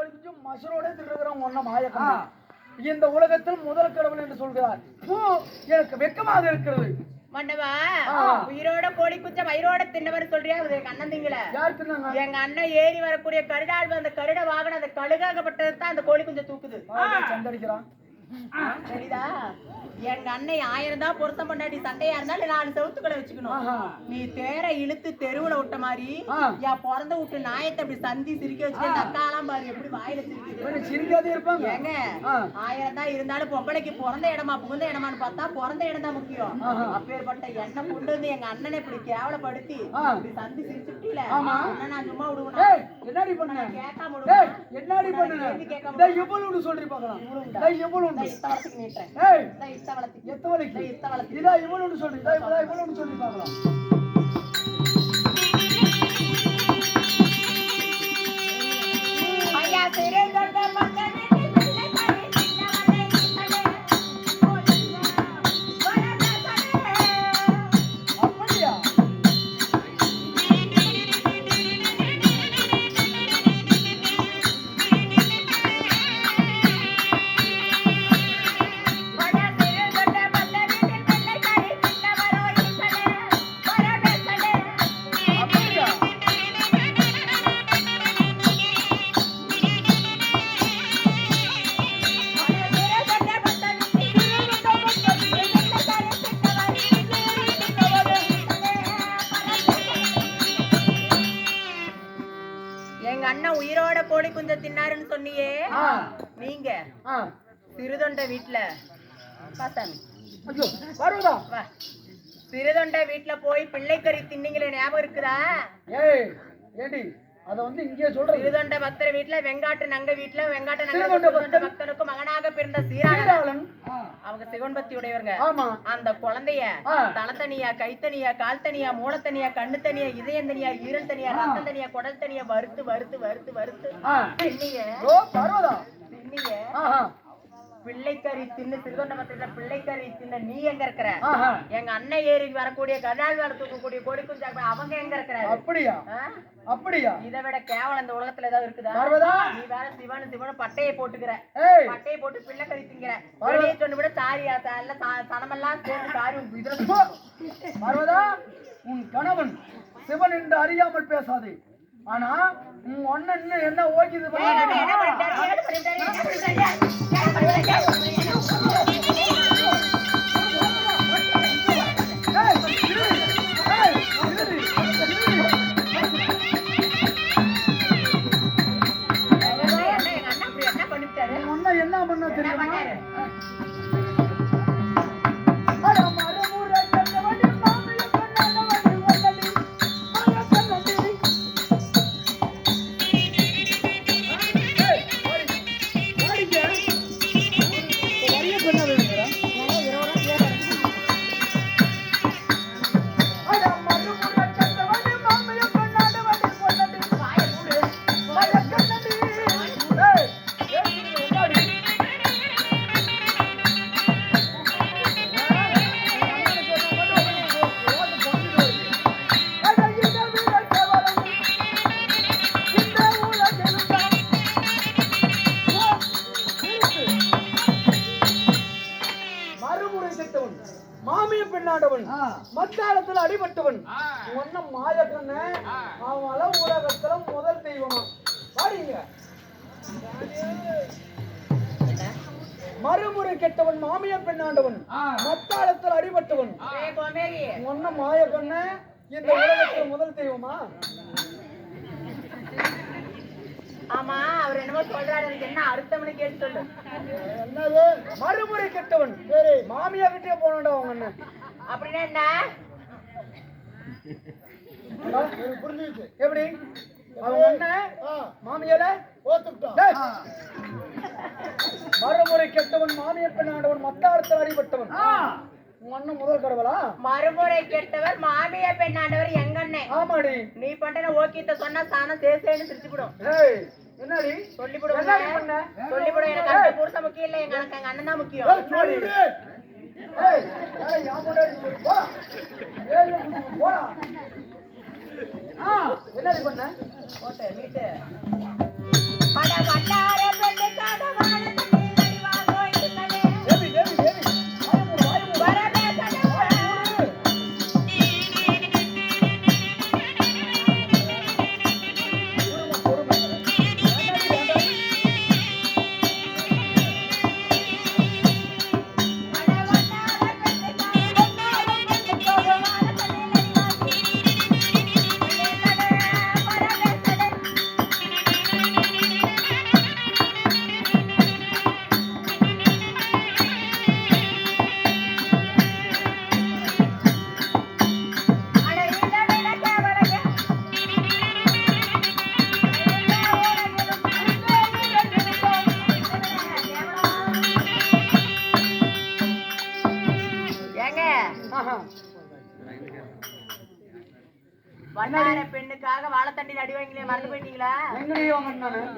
கோழி குஞ்சு மசரோட தின்றுகிறோம் ஒன்ன மாயக்கண்ணா. இந்த உலகத்தில் முதல் கடவுள் என்று சொல்கிறார். எனக்கு வெக்கமாக இருக்கிறது. மண்டவா, உயிரோட கோழி குஞ்சம் வயிறோட தின்னவர் சொல்றியா? எங்க அண்ணன் திங்கல. யார் தின்னாங்க? எங்க அண்ணன் ஏறி வரக்கூடிய கருடால் அந்த கருட வாகனம் அந்த கழுகாகப்பட்டது தான் அந்த கோழி குஞ்சம் தூக்குது. சந்தடிக்கிறான். சரிதா? எங்க அண்ணன் 1000 தான் பொருத்தம் பண்ணாடி சண்டையா இருந்தாலும் 4 செவுத்துக்களை வச்சுக்கணும். நீ தேரை இழுத்து தெருவுல விட்ட மாதிரி என் பிறந்த விட்டு நாயத்தை அப்படி சந்தி சிரிக்க வச்சு தக்காலாம் பாரு எப்படி வாயில சிரிக்குது. சிரிக்காதே இருப்பாங்க. ஏங்க 1000 தான் இருந்தாலும் பொம்பளைக்கு பிறந்த இடமா புகுந்த இடமான்னு பார்த்தா பிறந்த இடம் தான் முக்கியம். அப்பேற்பட்ட எண்ணெய் கொண்டு வந்து எங்க அண்ணனை இப்படி கேவலப்படுத்தி இப்படி சந்தி சிரிச்சுட்டீல நான் சும்மா விடுவேன். என்னடி பண்ண? கேட்காம விடுவேன். என்னடி பண்ண? எவ்வளவு சொல்றீ பாக்கலாம். எவ்வளவு இத்தவளத்துக்கு நீட்டுறேன். எத்தவளைக்கு இதா இவ்வளவு சொல்றீ. இவ்வளவு சொல்லி பாக்கலாம். ஐயா தெரே தொட்ட மக்களே உயிரோட கோழி குஞ்சம் தின்னாருன்னு சொன்னியே நீங்க சிறுதொண்ட வீட்டுல சிறுதொண்ட வீட்டுல போய் பிள்ளைக்கறி தின்னீங்களே ஞாபகம் இருக்குதா? அத வந்து இங்கே சொல்றேன். சிறுதொண்ட பக்தர் வீட்டுல வெங்காட்டு நங்க வீட்டுல வெங்காட்டு நங்க பக்தனுக்கு மகனாக பிறந்த சீராளன் அவங்க சிவன்பக்தி உடையவங்க. அந்த குழந்தைய தலத்தனியா கைத்தனியா கால் தனியா மூலத்தனியா கண்ணு தனியா இதயம் தனியா ஈரல் தனியா ரத்தம் தனியா குடல் தனியா வறுத்து வறுத்து வறுத்து வறுத்து பிள்ளைக்கறி தின்னு சிறுதொண்ட பத்திர பிள்ளைக்கறி தின்ன நீ எங்க இருக்கிற? எங்க அண்ணன் ஏறி வரக்கூடிய கருணால் வர தூக்கக்கூடிய கோடி குஞ்சா அவங்க எங்க இருக்கிறாரு? அப்படியா? அப்படியா? இதை விட கேவலம் இந்த உலகத்துல ஏதாவது இருக்குதா? நீ வேற சிவனு பட்டையை போட்டுக்கிற. பட்டையை போட்டு பிள்ளைக்கறி திங்கிற. வெளியே சொன்ன விட சாரியா சனமெல்லாம் சேர்ந்து சாரி பார்வதா, உன் கணவன் சிவன் என்று அறியாமல் பேசாதே. ஆனா உன் அண்ணன் என்ன ஓகிது என்ன பண்ண தெரியுமா? மாமிய பெண்ணாண்டவன் மத்தாளத்தில் அடிபட்டவன் ஒன்னும் மாயக்கண்ண அவள உலகத்துல முதல் தெய்வமா பாருங்க. மறுமுறை கெட்டவன் மாமிய பெண்ணாண்டவன் மத்தாளத்தில் அடிபட்டவன் ஒன்னும் மாயக்கண்ண இந்த உலகத்துல முதல் தெய்வமா? ஆமா, அவர் என்னமோ சொல்றாரு, என்ன அர்த்தம்னு கேட்டு சொல்லு. என்னது? மறுமுறை கெட்டவன் மாமியா கிட்டே போனடா அவங்க அண்ணன். அப்படின்னா என்ன? புரிஞ்சுச்சு. எப்படி அவங்க அண்ணன் மாமியால மறுமுறை கெட்டவன் மாமிய பெண்ணாண்டவன் மத்தாளத்தில் அடிபட்டவன் அண்ணன் முதல் கடவுளா? மறுமுறை கெட்டவர் மாமிய பெண்ணாண்டவர் எங்க அண்ணன். ஆமாடி. நீ பண்ற ஓகிட்ட சொன்னா சாணம் சேசேன்னு சிரிச்சுடும். என்னடி சொல்லிவிடும்? சொல்லிவிடும். எனக்கு அந்த புருஷன் முக்கியம் இல்ல, எங்க அண்ணன் தான் முக்கியம். என்னடி பண்ண? போட்டு மீட்டு வண்ணார பெண்ணுக்காக வாழைத்தண்டில் அடி வாங்கிலே மறந்து போயிட்டீங்களா?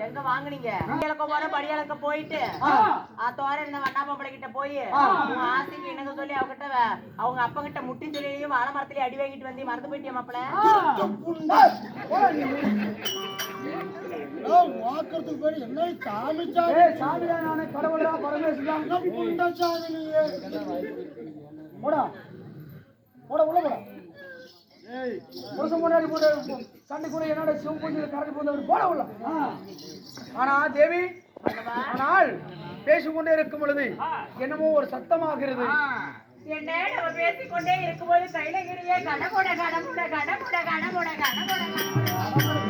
எங்க வாங்குனீங்க? படியளக்க போற படியளக்க போயிட்டு தோற இருந்த வண்ணா பொம்பளை கிட்ட போய் உன் ஆசைக்கு என்னங்க சொல்லி அவகிட்ட அவங்க அப்பா கிட்ட முட்டி சொல்லியும் வாழை மரத்திலேயே அடி வாங்கிட்டு வந்து மறந்து போயிட்டியா மாப்பிள? வாக்குறதுக்கு பேரு என்ன சாமி சாமியா நானே கடவுளா பரமேஸ்வரன் சாமி போடா போடா உள்ள போடா. புருஷன் முன்னாடி போட சண்டை கூட என்னோட சிவபூஜையில் கரண்ட் போந்தவர் போட உள்ள. ஆனா தேவி, ஆனால் பேசிக்கொண்டே இருக்கும் பொழுது என்னமோ ஒரு சத்தமாகிறது. என்ன நம்ம பேசிக்கொண்டே இருக்கும்போது கைலகிரியே கடமுட கடமுட கடமுட கடமுட கடமுட